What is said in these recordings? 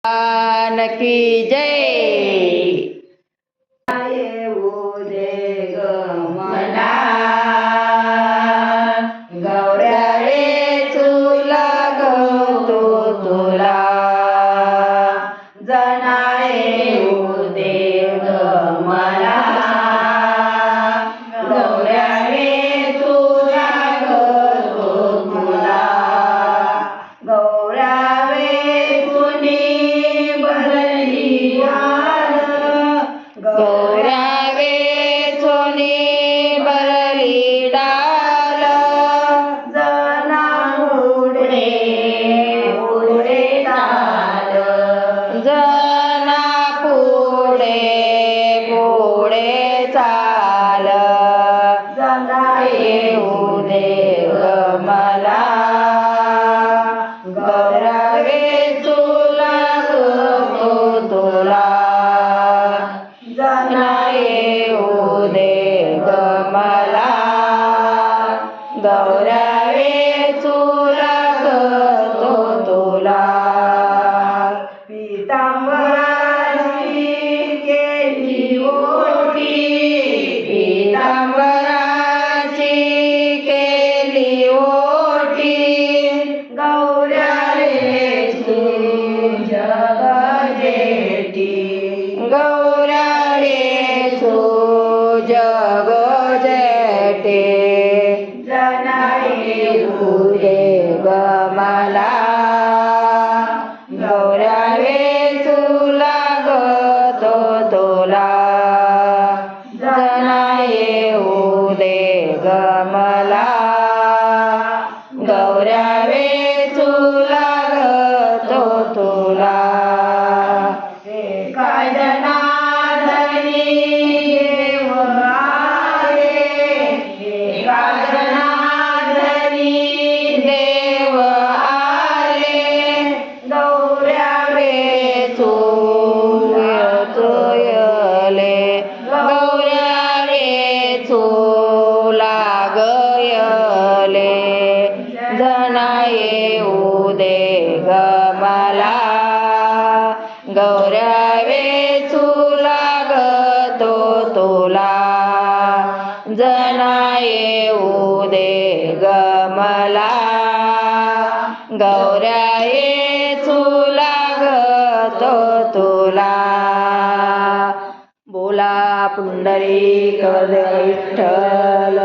भगवान की जय। येऊ दे ग मला गौऱ्या रे तुला गवतो तुला जना येऊ दे ग मला गौऱ्या रे तुला गवतो तुला गौऱ्या वे कुणी भरली हार गौऱ्या वेचोनी भरली डाल जना उडे उडे ताल जना पुढे पुढे चाल जना येऊ दे ग मला गौऱ्या वेचूला गवतो तुला जना येऊ दे ग मला गौऱ्या वेचूला गवतो तुला पीतांबराची केली ओटी पीतांबराची केली ओटी गौऱ्या रे तू जग जेठी गौऱ्या वेचू जग जेटे जना येऊ दे ग मला गौऱ्या वेचूला गवतो तुला जना येऊ दे ग मला गौऱ्या वेचूला गवतो तुला काय जनार्दनी देव आले काय जनार्दनी देव आले गौऱ्या वेचू येले गौऱ्या वेचू लागयले जना येऊ दे ग मला गौऱ्या वेचू लागतो तुला जना येऊ दे ग मला गौऱ्या येचू लागतो तुला बोला पुंडलिक विठ्ठल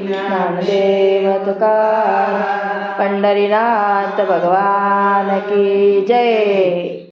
ज्ञानदेव तुकाराम पंढरीनाथ भगवान की जय।